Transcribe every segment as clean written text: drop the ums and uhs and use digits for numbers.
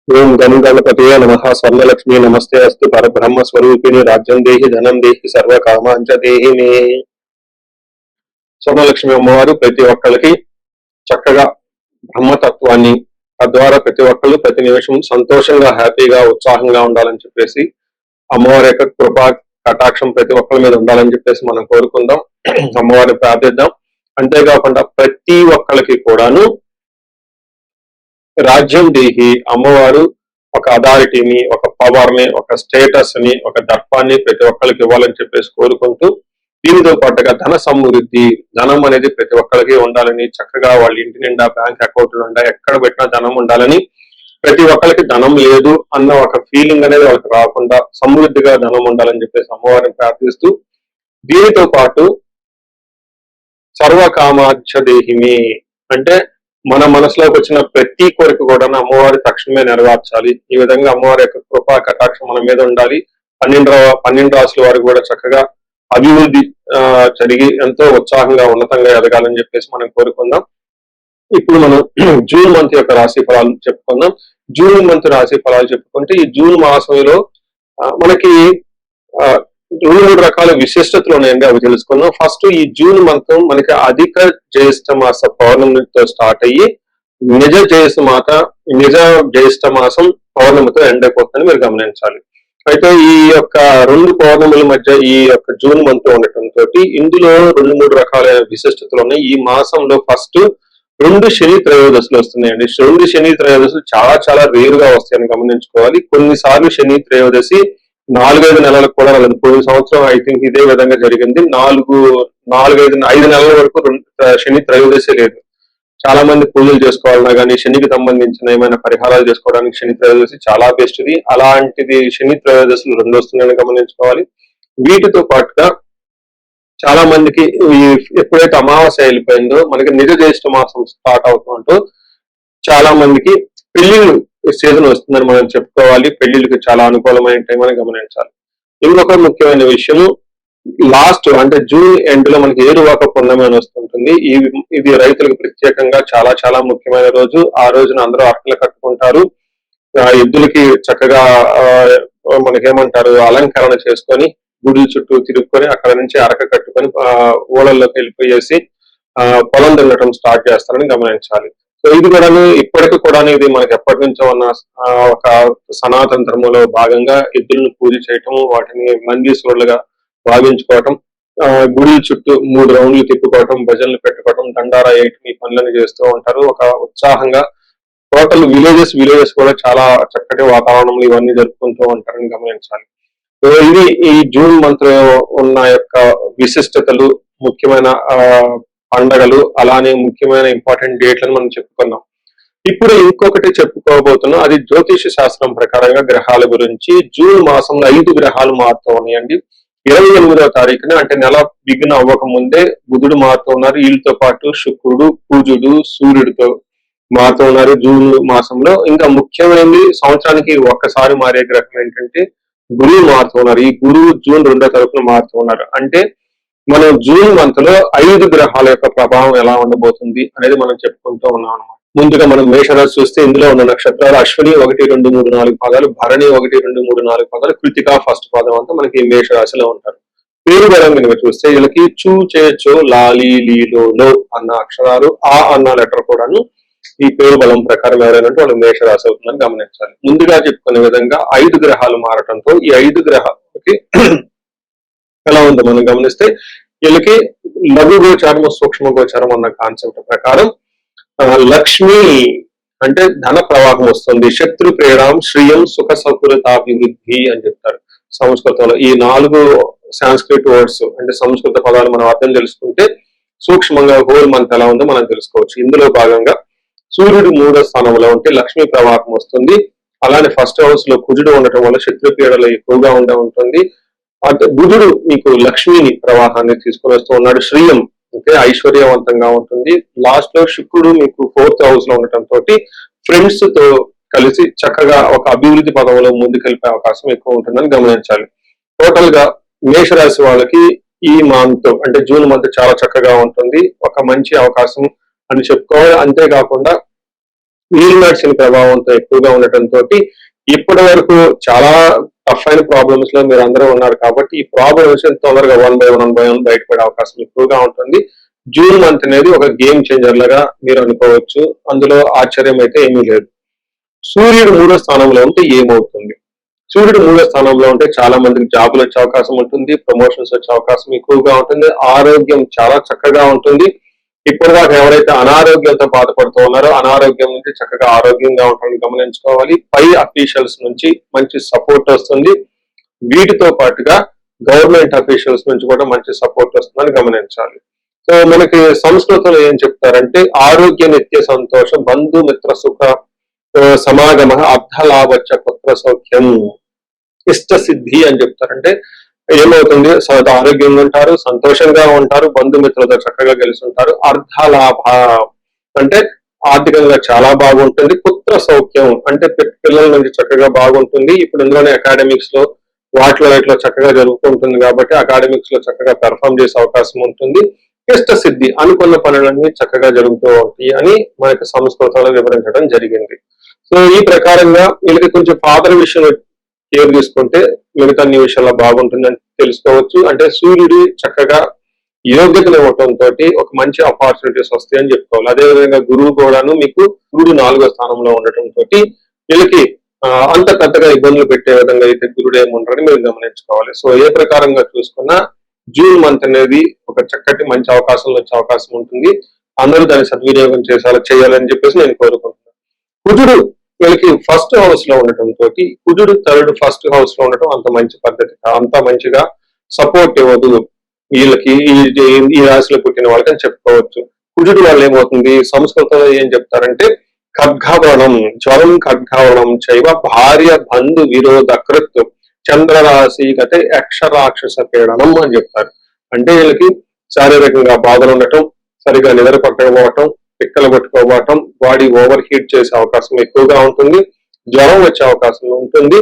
ఓం గం గణపతయే నమః. స్వర్ణలక్ష్మీ నమస్తే అస్తు. పరబ్రహ్మ స్వరూపిణి రాజ్యం దేహి ధనం దేహి సర్వకామాంచ దేహి మే. స్వర్ణలక్ష్మి అమ్మవారు ప్రతి ఒక్కరికి చక్కగా బ్రహ్మతత్వాన్ని, తద్వారా ప్రతి ఒక్కళ్ళు ప్రతి నిమిషం సంతోషంగా, హ్యాపీగా, ఉత్సాహంగా ఉండాలని చెప్పేసి అమ్మవారి యొక్క కృపా కటాక్షం ప్రతి ఒక్కరి మీద ఉండాలని చెప్పేసి మనం కోరుకుందాం. అమ్మవారిని ప్రార్థిద్దాం. అంతేకాకుండా ప్రతి ఒక్కరికి కూడాను రాజ్యం దేహి అమ్మవారు ఒక అథారిటీని, ఒక పవర్ ని, ఒక స్టేటస్ ని, ఒక దర్పాన్ని ప్రతి ఒక్కరికి ఇవ్వాలని చెప్పేసి కోరుకుంటూ, దీనితో పాటుగా ధన సమృద్ధి, ధనం అనేది ప్రతి ఒక్కరికి ఉండాలని, చక్కగా వాళ్ళ ఇంటి నిండా బ్యాంక్ అకౌంట్ నిండా ఎక్కడ పెట్టినా ధనం ఉండాలని, ప్రతి ఒక్కరికి ధనం లేదు అన్న ఒక ఫీలింగ్ అనేది వాళ్ళకి రాకుండా సమృద్ధిగా ధనం ఉండాలని చెప్పేసి అమ్మవారిని ప్రార్థిస్తూ, దీనితో పాటు సర్వకామాక్ష దేహిమి అంటే మన మనసులోకి వచ్చిన ప్రతి కోరిక కూడా అమ్మవారి తక్షణమే నెరవేర్చాలి. ఈ విధంగా అమ్మవారి యొక్క కృపా కటాక్షం మన మీద ఉండాలి. 12 రాసుల వారు కూడా చక్కగా అభివృద్ధి జరిగి ఎంతో ఉత్సాహంగా ఉన్నతంగా ఎదగాలని చెప్పేసి మనం కోరుకుందాం. ఇప్పుడు మనం జూన్ మంత్ యొక్క రాశి ఫలాలు చెప్పుకుందాం. జూన్ మంత్ రాశి ఫలాలు చెప్పుకుంటే ఈ జూన్ మాసంలో మనకి 2-3 రకాల విశిష్టతలు ఉన్నాయండి. అవి తెలుసుకుందాం. ఫస్ట్ ఈ జూన్ మంత్ మనకి అధిక జ్యేష్ఠ మాస పౌర్ణమితో స్టార్ట్ అయ్యి నిజ జ్యేష్ఠ మాసం పౌర్ణమితో ఎండ్ అయిపోతుందని మీరు గమనించాలి. అయితే ఈ యొక్క 2 పౌర్ణముల మధ్య ఈ యొక్క జూన్ మంత్ ఉండటంతో ఇందులో 2-3 రకాల విశిష్టతలు ఉన్నాయి. ఈ మాసంలో ఫస్ట్ 2 శని త్రయోదశులు వస్తున్నాయండి. 2 శని త్రయోదశులు చాలా చాలా రేరుగా వస్తాయని గమనించుకోవాలి. కొన్నిసార్లు శని త్రయోదశి 4-5 నెలలకు కూడా రాలేదు. పోయిన సంవత్సరం ఐ థింక్ ఇదే విధంగా జరిగింది. 5 నెలల వరకు శని త్రయోదశి లేదు. చాలా మంది పూజలు చేసుకోవాలన్నా కానీ, శనికి సంబంధించిన ఏమైనా పరిహారాలు చేసుకోవడానికి శని త్రయోదశి చాలా బెస్ట్ ది. అలాంటిది శని త్రయోదశులు 2 వస్తున్నాయని గమనించుకోవాలి. వీటితో పాటుగా చాలా మందికి ఎప్పుడైతే అమావాస్య వెళ్ళిపోయిందో మనకి నిజ జ్యేష్ఠ మాసం స్టార్ట్ అవుతుంటూ చాలా మందికి పెళ్లిళ్ళు సీజన్ వస్తుందని మనం చెప్పుకోవాలి. పెళ్లిళ్ళకి చాలా అనుకూలమైన టైం అని గమనించాలి. ఇంకొక ముఖ్యమైన విషయము లాస్ట్ అంటే జూన్ ఎండ్ లో మనకి ఏరువాక పున్నమి అని వస్తుంటుంది. ఇది రైతులకు ప్రత్యేకంగా చాలా చాలా ముఖ్యమైన రోజు. ఆ రోజున అందరూ అర్కలు కట్టుకుంటారు. ఎద్దులకి చక్కగా మనకేమంటారు అలంకరణ చేసుకొని గుడి చుట్టూ తిరుక్కొని అక్కడ నుంచి అరక కట్టుకొని ఊళ్ళల్లోకి వెళ్ళిపోయేసి పొలం దున్నటం స్టార్ట్ చేస్తారని గమనించాలి. సో ఇది కూడా ఇప్పటికి కూడా ఇది మనకి ఎప్పటి నుంచో ఉన్న ఒక సనాతన ధర్మంలో భాగంగా ఎద్దులను పూజ చేయటం, వాటిని మందీశ్వరులుగా భావించుకోవటం, గుడి చుట్టూ 3 రౌండ్లు తిప్పుకోవటం, భజనలు పెట్టుకోవటం, దండారా వేయటం, ఈ పనులను చేస్తూ ఉంటారు. ఒక ఉత్సాహంగా టోటల్ విలేజెస్ కూడా చాలా చక్కటి వాతావరణంలో ఇవన్నీ జరుపుకుంటూ ఉంటారని గమనించాలి. సో ఇది ఈ జూన్ మంత్ లో ఉన్న యొక్క విశిష్టతలు, ముఖ్యమైన పండగలు, అలానే ముఖ్యమైన ఇంపార్టెంట్ డేట్లను మనం చెప్పుకున్నాం. ఇప్పుడు ఇంకొకటి చెప్పుకోబోతున్నాం. అది జ్యోతిష శాస్త్రం ప్రకారంగా గ్రహాల గురించి. జూన్ మాసంలో 5 గ్రహాలు మారుతూ ఉన్నాయండి. 28వ తారీఖున అంటే నెల బిగిన అవ్వక ముందే బుధుడు మారుతూ ఉన్నారు. వీళ్ళతో పాటు శుక్రుడు, కుజుడు, సూర్యుడితో మారుతూ ఉన్నారు జూన్ మాసంలో. ఇంకా ముఖ్యమైనది సంవత్సరానికి ఒక్కసారి మారే గ్రహం ఏంటంటే గురువు మారుతూ ఉన్నారు. ఈ గురువు జూన్ 2వ తారీఖున మారుతూ ఉన్నారు. అంటే మనం జూన్ మంత్ లో 5 గ్రహాల యొక్క ప్రభావం ఎలా ఉండబోతుంది అనేది మనం చెప్పుకుంటూ ఉన్నాం అన్నమాట. ముందుగా మనం మేషరాశి చూస్తే ఇందులో ఉన్న నక్షత్రాలు అశ్విని 1, 2, 3, 4 పాదాలు, భరణి 1, 2, 3, 4 పాదాలు, కృతిక ఫస్ట్ పాదం అంతా మనకి మేషరాశిలో ఉంటారు. పేరు పరంగా చూస్తే వీళ్ళకి చూ, చే, చో, లాలి, లీలో, లో అన్న అక్షరాలు, ఆ అన్న లెటర్ కూడాను ఈ పేరు బలం ప్రకారం ఎవరైనా వాళ్ళు మేషరాశి అవుతుందని గమనించాలి. ముందుగా చెప్పుకునే విధంగా 5 గ్రహాలు మారటంతో ఈ 5 గ్రహాలకి ఎలా ఉందో మనం గమనిస్తే వీళ్ళకి లఘు గోచారం, సూక్ష్మ గోచారం అన్న కాన్సెప్ట్ ప్రకారం లక్ష్మి అంటే ధన ప్రవాహం వస్తుంది. శత్రు ప్రేరాం శ్రియం సుఖ సౌకర్యతాభివృద్ధి అని చెప్తారు సంస్కృతంలో. ఈ 4 సాంస్క్రిట్ వర్డ్స్ అంటే సంస్కృత పదాలు మనం అర్థం తెలుసుకుంటే సూక్ష్మంగా హోల్ మంత్ ఎలా ఉందో మనం తెలుసుకోవచ్చు. ఇందులో భాగంగా సూర్యుడు 3వ స్థానంలో ఉంటే లక్ష్మీ ప్రవాహం వస్తుంది. అలానే ఫస్ట్ హౌస్ లో కుజుడు ఉండటం వల్ల శత్రు పీడలు ఎక్కువగా ఉంటుంది. అంటే బుధుడు మీకు లక్ష్మిని ప్రవాహాన్ని తీసుకుని వస్తూ ఉన్నాడు. శ్రీయం అంటే ఐశ్వర్యవంతంగా ఉంటుంది. లాస్ట్ లో శుక్రుడు మీకు 4th హౌస్ లో ఉండటంతో ఫ్రెండ్స్ తో కలిసి చక్కగా ఒక అభివృద్ధి పదంలో ముందుకెళ్ళిపోయే అవకాశం ఎక్కువ ఉంటుందని గమనించాలి. టోటల్ గా మేషరాశి వాళ్ళకి ఈ మంత్ అంటే జూన్ మంత్ చాలా చక్కగా ఉంటుంది. ఒక మంచి అవకాశం అని చెప్పుకోవాలి. అంతేకాకుండా నీళ్ళు నడిచిన ప్రభావంతో ఎక్కువగా ఉండటంతో ఇప్పటి వరకు చాలా టఫ్ అయిన ప్రాబ్లమ్స్ లో మీరు అందరూ ఉన్నారు కాబట్టి ఈ ప్రాబ్లమ్స్ తొందరగా 1 బై 1 బయటపడే అవకాశం ఎక్కువగా ఉంటుంది. జూన్ మంత్ అనేది ఒక గేమ్ చేంజర్ లాగా మీరు అనుకోవచ్చు. అందులో ఆశ్చర్యం అయితే ఏమీ లేదు. సూర్యుడు 3వ స్థానంలో ఉంటే ఏమవుతుంది? సూర్యుడు 3వ స్థానంలో ఉంటే చాలా మందికి జాబులు వచ్చే అవకాశం ఉంటుంది, ప్రమోషన్స్ వచ్చే అవకాశం ఎక్కువగా ఉంటుంది, ఆరోగ్యం చాలా చక్కగా ఉంటుంది. ఇప్పటిదాకా ఎవరైతే అనారోగ్యంతో బాధపడుతూ ఉన్నారో అనారోగ్యం నుంచి చక్కగా ఆరోగ్యంగా ఉంటారని గమనించుకోవాలి. పై అఫీషియల్స్ నుంచి మంచి సపోర్ట్ వస్తుంది. వీటితో పాటుగా గవర్నమెంట్ అఫీషియల్స్ నుంచి కూడా మంచి సపోర్ట్ వస్తుందని గమనించాలి. సో మనకి సంస్కృతంలో ఏం చెప్తారంటే ఆరోగ్య నిత్య సంతోషం బంధు మిత్ర సుఖ సమాగమ అర్థలాభచ్చ పుత్ర సౌఖ్యం ఇష్ట సిద్ధి అని చెప్తారంటే ఏమవుతుంది, ఆరోగ్యంగా ఉంటారు, సంతోషంగా ఉంటారు, బంధుమిత్రులతో చక్కగా కలిసి ఉంటారు. అర్ధలాభ అంటే ఆర్థికంగా చాలా బాగుంటుంది. పుత్ర సౌఖ్యం అంటే పిల్లల నుంచి చక్కగా బాగుంటుంది. ఇప్పుడు ఇందులోనే అకాడమిక్స్ లో వాటిలో చక్కగా జరుగుతుంటుంది కాబట్టి అకాడమిక్స్ లో చక్కగా పెర్ఫామ్ చేసే అవకాశం ఉంటుంది. ఇష్ట సిద్ధి అనుకున్న పనులన్నీ చక్కగా జరుగుతూ ఉంటాయి అని మనకి సంస్కృతంలో వివరించడం జరిగింది. సో ఈ ప్రకారంగా వీళ్ళకి కొంచెం ఫాదర్ విషయంలో కేర్ తీసుకుంటే మిగతా అన్ని విషయాల్లో బాగుంటుందని తెలుసుకోవచ్చు. అంటే సూర్యుడు చక్కగా యోగ్యతలు ఇవ్వటంతో ఒక మంచి ఆపర్చునిటీస్ వస్తాయని చెప్పుకోవాలి. అదేవిధంగా గురువు కూడాను మీకు గురుడు 4వ స్థానంలో ఉండటంతో వీళ్ళకి అంత పెద్దగా ఇబ్బందులు పెట్టే విధంగా అయితే గురుడు ఏముంటారని మీరు గమనించుకోవాలి. సో ఏ ప్రకారంగా చూసుకున్నా జూన్ మంత్ అనేది ఒక చక్కటి మంచి అవకాశంలో వచ్చే అవకాశం ఉంటుంది. అందరూ దాన్ని సద్వినియోగం చేయాలని చెప్పేసి నేను కోరుకుంటున్నాను. కుజుడు వీళ్ళకి ఫస్ట్ హౌస్ లో ఉండటంతో కుజుడు ఫస్ట్ హౌస్ లో ఉండటం అంత మంచి పద్ధతి, అంత మంచిగా సపోర్ట్ ఇవ్వదు వీళ్ళకి ఈ రాశిలో పుట్టిన వాళ్ళకి అని చెప్పుకోవచ్చు. కుజుడు వల్ల ఏమవుతుంది, సంస్కృతంలో ఏం చెప్తారంటే ఖడ్గవరణం జ్వరం ఖడ్గవరణం చైవ భార్య బంధు విరోధ కృత్ చంద్రరాశి గతే యక్షరాక్షస పీడనం అని చెప్తారు. అంటే వీళ్ళకి శారీరకంగా బాధలు ఉండటం, సరిగా నిద్ర పట్టకపోవటం, పిక్కలు పట్టుకోవటం, బాడీ ఓవర్ హీట్ చేసే అవకాశం ఎక్కువగా ఉంటుంది, జ్వరం వచ్చే అవకాశం ఉంటుంది.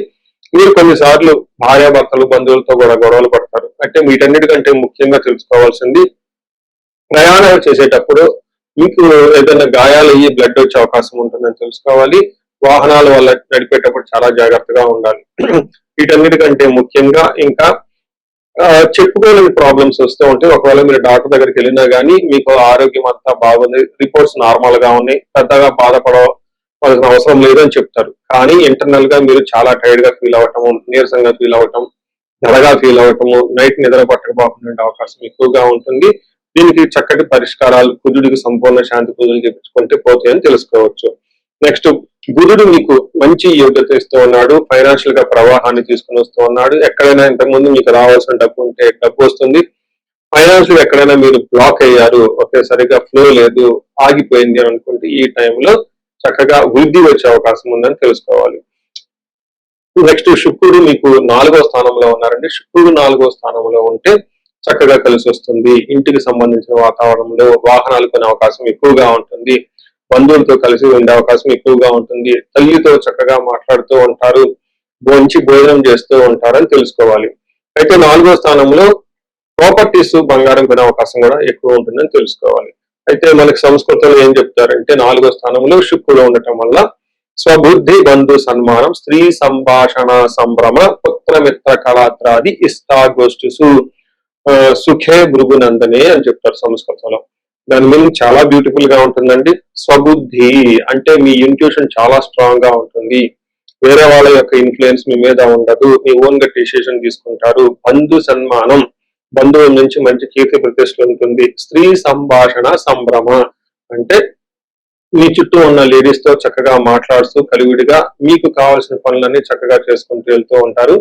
మీరు కొన్నిసార్లు భార్యాభర్తలు బంధువులతో కూడా గొడవలు పడతారు. అంటే వీటన్నిటికంటే ముఖ్యంగా తెలుసుకోవాల్సింది ప్రయాణాలు చేసేటప్పుడు మీకు ఏదైనా గాయాలయ్యి బ్లడ్ వచ్చే అవకాశం ఉంటుందని తెలుసుకోవాలి. వాహనాల వల్ల నడిపేటప్పుడు చాలా జాగ్రత్తగా ఉండాలి. వీటన్నిటికంటే ముఖ్యంగా ఇంకా చెప్పుకోలేని ప్రాబ్లమ్స్ వస్తూ ఉంటాయి. ఒకవేళ మీరు డాక్టర్ దగ్గరికి వెళ్ళినా కానీ మీకు ఆరోగ్యం అంతా బాగుంది, రిపోర్ట్స్ నార్మల్ గా ఉన్నాయి, పెద్దగా బాధపడవలసిన అవసరం లేదని చెప్తారు. కానీ ఇంటర్నల్ గా మీరు చాలా టైర్డ్ గా ఫీల్ అవ్వటము, నీరసంగా ఫీల్ అవ్వటం, ధరగా ఫీల్ అవ్వటము, నైట్ నిద్ర పట్టకపోకుండా అవకాశం ఎక్కువగా ఉంటుంది. దీనికి చక్కటి పరిష్కారాలు కుజుడికి సంపూర్ణ శాంతి పూజలు చేపించుకుంటే పోతాయని తెలుసుకోవచ్చు. నెక్స్ట్ బుధుడు మీకు మంచి యోగ్యత ఇస్తూ ఉన్నాడు, ఫైనాన్షియల్ గా ప్రవాహాన్ని తీసుకుని వస్తూ ఉన్నాడు. ఎక్కడైనా ఇంతకుముందు మీకు రావాల్సిన డబ్బు ఉంటే డబ్బు వస్తుంది. ఫైనాన్షియల్ ఎక్కడైనా మీరు బ్లాక్ అయ్యారు, ఒకేసారిగా ఫ్లో లేదు, ఆగిపోయింది అనుకుంటే ఈ టైంలో చక్కగా వృద్ధి వచ్చే అవకాశం ఉందని తెలుసుకోవాలి. నెక్స్ట్ శుక్రుడు మీకు 4వ స్థానంలో ఉన్నారండి. శుక్రుడు 4వ స్థానంలో ఉంటే చక్కగా కలిసి వస్తుంది. ఇంటికి సంబంధించిన వాతావరణంలో వాహనాలు కొనే అవకాశం ఎక్కువగా ఉంటుంది, బంధువులతో కలిసి ఉండే అవకాశం ఎక్కువగా ఉంటుంది, తల్లితో చక్కగా మాట్లాడుతూ ఉంటారు, మంచి భోజనం చేస్తూ ఉంటారని తెలుసుకోవాలి. అయితే 4వ స్థానంలో ప్రాపర్టీస్ బంగారం కొనే అవకాశం కూడా ఎక్కువ ఉంటుందని తెలుసుకోవాలి. అయితే మనకి సంస్కృతంలో ఏం చెప్తారంటే 4వ స్థానంలో శుక్రుడు ఉండటం వల్ల స్వబుద్ధి బంధు సన్మానం స్త్రీ సంభాషణ సంభ్రమ పుత్రమిత్ర కళాత్రాది ఇష్టాగోష్ఠిసు సుఖే భృగునందనే అని చెప్తారు సంస్కృతంలో. దాని మీనింగ్ చాలా బ్యూటిఫుల్ గా ఉంటుందండి. స్వబుద్ధి అంటే మీ ఇంట్యూషన్ చాలా స్ట్రాంగ్ గా ఉంటుంది, వేరే వాళ్ళ యొక్క ఇన్ఫ్లుయెన్స్ మీ మీద ఉండదు, మీ ఓన్ గా డిసిషన్ తీసుకుంటారు. బంధు సన్మానం బంధువుల నుంచి మంచి కీర్తి ప్రతిష్టలు ఉంటుంది. స్త్రీ సంభాషణ సంభ్రమ అంటే మీ చుట్టూ ఉన్న లేడీస్ తో చక్కగా మాట్లాడుతూ కలివిడిగా మీకు కావాల్సిన పనులన్నీ చక్కగా చేసుకుంటూ వెళ్తూ ఉంటారు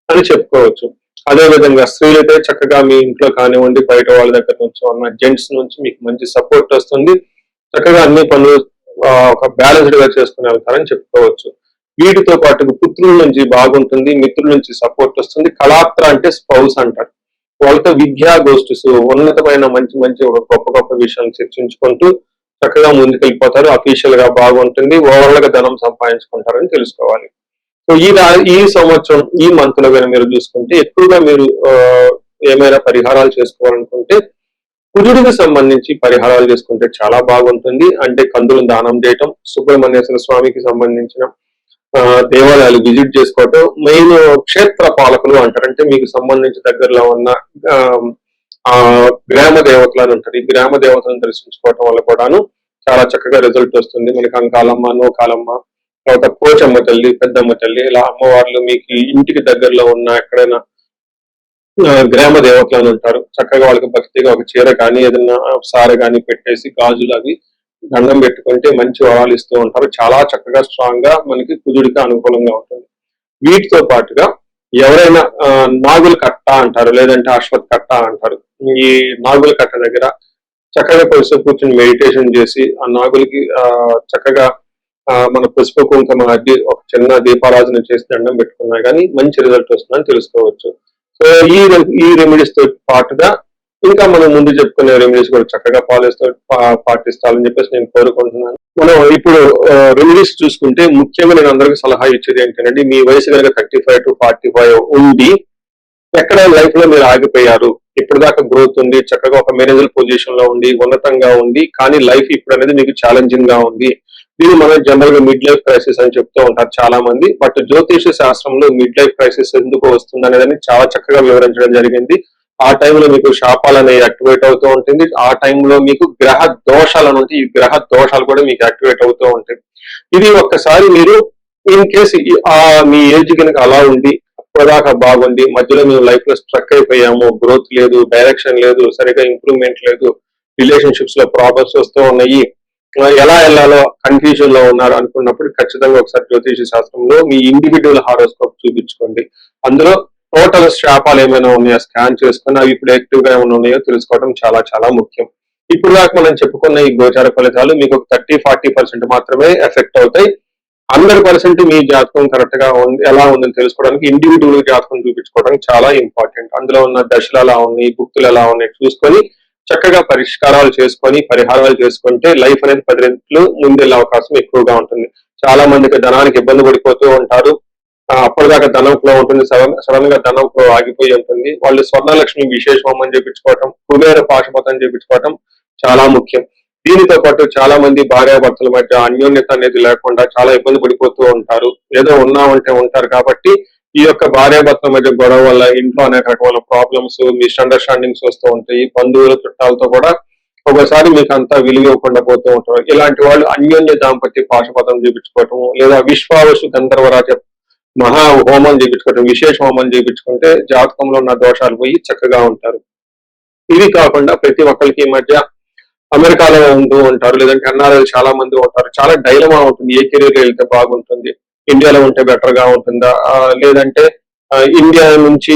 అని చెప్పుకోవచ్చు. అదే విధంగా స్త్రీలైతే చక్కగా మీ ఇంట్లో కానివ్వండి, బయట వాళ్ళ దగ్గర నుంచి ఉన్న జెంట్స్ నుంచి మీకు మంచి సపోర్ట్ వస్తుంది, చక్కగా అన్ని పనులు ఒక బ్యాలెన్స్డ్ గా చేసుకుని వెళ్తారని చెప్పుకోవచ్చు. వీటితో పాటు పుత్రుల నుంచి బాగుంటుంది, మిత్రుల నుంచి సపోర్ట్ వస్తుంది. కళాత్ర అంటే స్పౌస్ అంటారు. వాళ్ళతో విద్యా గోష్ఠిస్ ఉన్నతమైన మంచి మంచి ఒక గొప్ప గొప్ప విషయాలు చర్చించుకుంటూ చక్కగా ముందుకెళ్ళిపోతారు. అఫీషియల్ గా బాగుంటుంది, ఓవరాల్ గా ధనం సంపాదించుకుంటారని తెలుసుకోవాలి. సో ఈ సంవత్సరం ఈ మంత్ లో కానీ మీరు చూసుకుంటే ఎక్కువగా మీరు ఏమైనా పరిహారాలు చేసుకోవాలనుకుంటే కుజుడికి సంబంధించి పరిహారాలు చేసుకుంటే చాలా బాగుంటుంది. అంటే కందులను దానం చేయటం, సుబ్రహ్మణ్యేశ్వర స్వామికి సంబంధించిన దేవాలయాలు విజిట్ చేసుకోవటం, మెయిన్ క్షేత్ర పాలకులు అంటారు. అంటే మీకు సంబంధించి దగ్గరలో ఉన్న ఆ గ్రామ దేవతలు అని ఉంటారు. ఈ గ్రామ దేవతలను దర్శించుకోవటం వల్ల కూడాను చాలా చక్కగా రిజల్ట్ వస్తుంది. మనకి అంకాలమ్మ, నూకాలమ్మ, తర్వాత పోచమ్మ తల్లి, పెద్దమ్మ తల్లి, ఇలా అమ్మవార్లు మీకు ఇంటికి దగ్గరలో ఉన్న ఎక్కడైనా గ్రామ దేవతలు అని ఉంటారు. చక్కగా వాళ్ళకి భక్తిగా ఒక చీర కానీ ఏదైనా సార కానీ పెట్టేసి గాజులు అవి దండం పెట్టుకుంటే మంచి వరాలు ఇస్తూ ఉంటారు. చాలా చక్కగా స్ట్రాంగ్ గా మనకి కుజుడికి అనుకూలంగా ఉంటుంది. వీటితో పాటుగా ఎవరైనా నాగుల కట్ట అంటారు, లేదంటే అశ్వత్ కట్ట అంటారు. ఈ నాగుల కట్ట దగ్గర చక్కగా కొంచెం కూర్చొని మెడిటేషన్ చేసి ఆ నాగులకి చక్కగా మన పసుపు కుంకుమ అడ్డి ఒక చిన్న దీపారాధన చేసి దండం పెట్టుకున్నా కానీ మంచి రిజల్ట్ వస్తుందని తెలుసుకోవచ్చు. సో ఈ రెమెడీస్ తో పాటుగా ఇంకా మనం ముందు చెప్పుకునే రెమెడీస్ కూడా చక్కగా పాటిస్తాలని చెప్పేసి నేను కోరుకుంటున్నాను. మనం ఇప్పుడు రెమెడీస్ చూసుకుంటే ముఖ్యంగా నేను అందరికీ సలహా ఇచ్చేది ఏంటంటే, మీ వయసు కనుక 35 to 45 ఉండి ఎక్కడ లైఫ్ లో మీరు ఆగిపోయారు, ఇప్పుడు దాకా గ్రోత్ ఉంది, చక్కగా ఒక మేనేజర్ పొజిషన్ లో ఉండి ఉన్నతంగా ఉంది, కానీ లైఫ్ ఇప్పుడు అనేది మీకు ఛాలెంజింగ్ గా ఉంది. దీన్ని మనం జనరల్ గా మిడ్ లైఫ్ క్రైసిస్ అని చెప్తూ ఉంటారు చాలా మంది. బట్ జ్యోతిష శాస్త్రంలో మిడ్ లైఫ్ క్రైసిస్ ఎందుకు వస్తుంది అనేది చాలా చక్కగా వివరించడం జరిగింది. ఆ టైంలో మీకు శాపాలు అనేవి యాక్టివేట్ అవుతూ ఉంటుంది. ఆ టైంలో మీకు గ్రహ దోషాలు నుంచి ఈ గ్రహ దోషాలు కూడా మీకు యాక్టివేట్ అవుతూ ఉంటాయి. ఇది ఒక్కసారి మీరు ఇన్ కేసు మీ ఏజ్ కనుక అలా ఉండి అప్పటిదాకా బాగుంది, మధ్యలో మేము లైఫ్ లో స్ట్రక్ అయిపోయాము, గ్రోత్ లేదు, డైరెక్షన్ లేదు, సరిగా ఇంప్రూవ్మెంట్ లేదు, రిలేషన్షిప్స్ లో ప్రాబ్లమ్స్ వస్తూ ఉన్నాయి, ఎలా వెళ్ళాలో కన్ఫ్యూజన్ లో ఉన్నారు అనుకున్నప్పుడు ఖచ్చితంగా ఒకసారి జ్యోతిష శాస్త్రంలో మీ ఇండివిజువల్ హారోస్కోప్ చూపించుకోండి. అందులో టోటల్ శాపాలు ఏమైనా ఉన్నాయో స్కాన్ చేసుకుని అవి ఇప్పుడు యాక్టివ్ గా ఏమైనా ఉన్నాయో తెలుసుకోవడం చాలా చాలా ముఖ్యం. ఇప్పుడు దాకా మనం చెప్పుకున్న ఈ గోచార ఫలితాలు మీకు 30-40% మాత్రమే ఎఫెక్ట్ అవుతాయి. 100% మీ జాతకం కరెక్ట్ గా ఎలా ఉందని తెలుసుకోవడానికి ఇండివిజువల్ జాతకం చూపించుకోవడం చాలా ఇంపార్టెంట్. అందులో ఉన్న దశలు ఎలా ఉన్నాయి, భుక్తులు ఎలా ఉన్నాయి చూసుకొని చక్కగా పరిష్కారాలు చేసుకొని పరిహారాలు చేసుకుంటే లైఫ్ అనేది 10 రెట్లు ముందెళ్ళే అవకాశం ఎక్కువగా ఉంటుంది. చాలా మందికి ధనానికి ఇబ్బంది పడిపోతూ ఉంటారు. అప్పటిదాకా ధనం ఫ్లో ఉంటుంది, సడన్ గా ధనం ఫ్లో ఆగిపోయి ఉంటుంది. వాళ్ళు స్వర్ణలక్ష్మి విశేష హోమం చేయించుకోవటం, కుబేర పాశుపతం చేయించుకోవటం చాలా ముఖ్యం. దీనితో పాటు చాలా మంది భార్యాభర్తల మధ్య అన్యోన్యత అనేది లేకుండా చాలా ఇబ్బంది పడిపోతూ ఉంటారు. ఏదో ఉన్నామంటే ఉంటారు కాబట్టి ఈ యొక్క భార్యాభర్తల మధ్య గొడవ వల్ల ఇంట్లో అనేక రకమైన ప్రాబ్లమ్స్, మిస్అండర్స్టాండింగ్స్ వస్తూ ఉంటాయి. బంధువుల చుట్టాలతో కూడా ఒకసారి మీకు అంతా విలువకుండా పోతూ ఉంటారు. ఇలాంటి వాళ్ళు అన్యోన్య దాంపత్య పాశుపతం చేయించుకోవటం, లేదా విశ్వావసు గంధర్వరాజ మహా హోమం చేయించుకోవటం, విశేష హోమం చేయించుకుంటే జాతకంలో ఉన్న దోషాలు పోయి చక్కగా ఉంటారు. ఇవి కాకుండా ప్రతి ఒక్కరికి ఈ మధ్య అమెరికాలో ఉంటూ ఉంటారు, లేదంటే ఎన్ఆర్ఐలు చాలా మంది ఉంటారు. చాలా డైలమా ఉంటుంది, ఏ కెరీర్ వెళ్తే బాగుంటుంది, ఇండియాలో ఉంటే బెటర్ గా ఉంటుందా, లేదంటే ఇండియా నుంచి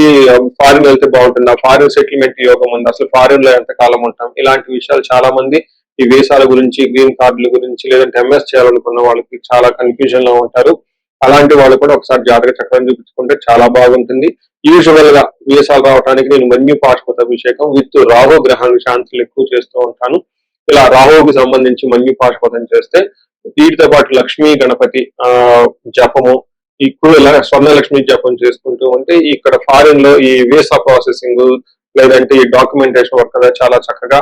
ఫారిన్ వెళ్తే బాగుంటుందా, ఫారిన్ సెటిల్మెంట్ యోగం ఉంది, అసలు ఫారిన్ లో ఎంత కాలం ఉంటాం, ఇలాంటి విషయాలు చాలా మంది ఈ వీసాల గురించి, గ్రీన్ కార్డుల గురించి, లేదంటే ఎంఎస్ చేయాలనుకున్న వాళ్ళకి చాలా కన్ఫ్యూజన్ లో ఉంటారు. అలాంటి వాళ్ళు కూడా ఒకసారి జాతక చక్రం చూపించుకుంటే చాలా బాగుంటుంది. యూజువల్ గా వీసాలు రావడానికి నేను మన్యు పాశుపత అభిషేకం విత్ రాహు గ్రహానికి శాంతులు ఎక్కువ చేస్తూ ఉంటాను. ఇలా రాహువుకి సంబంధించి మన్యు పాశుపతం చేస్తే వీటితో పాటు లక్ష్మీ గణపతి జపము, ఇప్పుడు ఇలా స్వర్ణలక్ష్మి జపం చేసుకుంటూ ఉంటే ఇక్కడ ఫారిన్ లో ఈ వీసా ప్రాసెసింగ్ లేదంటే ఈ డాక్యుమెంటేషన్ వర్క్ అనేది చాలా చక్కగా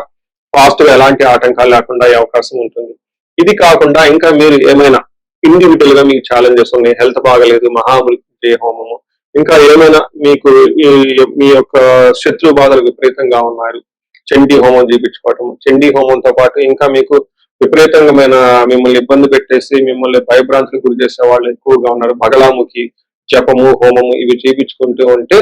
ఫాస్ట్ గా ఎలాంటి ఆటంకాలు లేకుండా అయ్యే అవకాశం ఉంటుంది. ఇది కాకుండా ఇంకా మీరు ఏమైనా ఇండివిజువల్ గా మీకు ఛాలెంజెస్ ఉన్నాయి, హెల్త్ బాగలేదు, మహామృత్యుంజయ హోమము, ఇంకా ఏమైనా మీకు మీ యొక్క శత్రు బాధలు విపరీతంగా ఉన్నారు, చండీ హోమం చేయించుకోవటం, చండీ హోమంతో పాటు ఇంకా మీకు విపరీతమైన మిమ్మల్ని ఇబ్బంది పెట్టేసి మిమ్మల్ని భయభ్రాంతులకు గురి చేసే వాళ్ళు ఎక్కువగా ఉన్నారు, బగలాముఖి జపము హోమము ఇవి చేయించుకుంటూ ఉంటే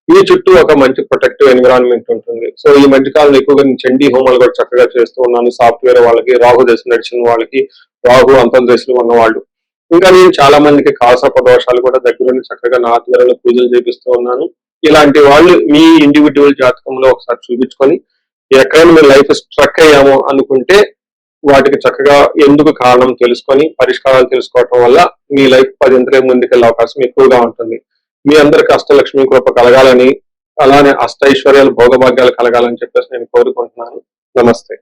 మీ చుట్టూ ఒక మంచి ప్రొటెక్టివ్ ఎన్విరాన్మెంట్ ఉంటుంది. సో ఈ మధ్యకాలంలో ఎక్కువగా నేను చండీ హోమాలు కూడా చక్కగా చేస్తూ ఉన్నాను. సాఫ్ట్వేర్ వాళ్ళకి, రాహు దశ నడిచిన వాళ్ళకి, రాహు అంతర్దశలో ఉన్న వాళ్ళు, ఇంకా నేను చాలా మందికి కాసప దోషాలు కూడా దగ్గరుండి చక్కగా నా ఆధ్వర్యంలో పూజలు చేపిస్తూ ఉన్నాను. ఇలాంటి వాళ్ళు మీ ఇండివిజువల్ జాతకంలో ఒకసారి చూపించుకొని ఎక్కడైనా మీరు లైఫ్ స్ట్రక్ అయ్యాము అనుకుంటే వాటికి చక్కగా ఎందుకు కారణం తెలుసుకొని పరిష్కారాలు తెలుసుకోవటం వల్ల మీ లైఫ్ 10 ముందుకెళ్ళే అవకాశం ఎక్కువగా ఉంటుంది. మీ అందరికి అష్టలక్ష్మి కృప కలగాలని, అలానే అష్టైశ్వర్యాలు భోగభాగ్యాలు కలగాలని చెప్పేసి నేను కోరుకుంటున్నాను. నమస్తే.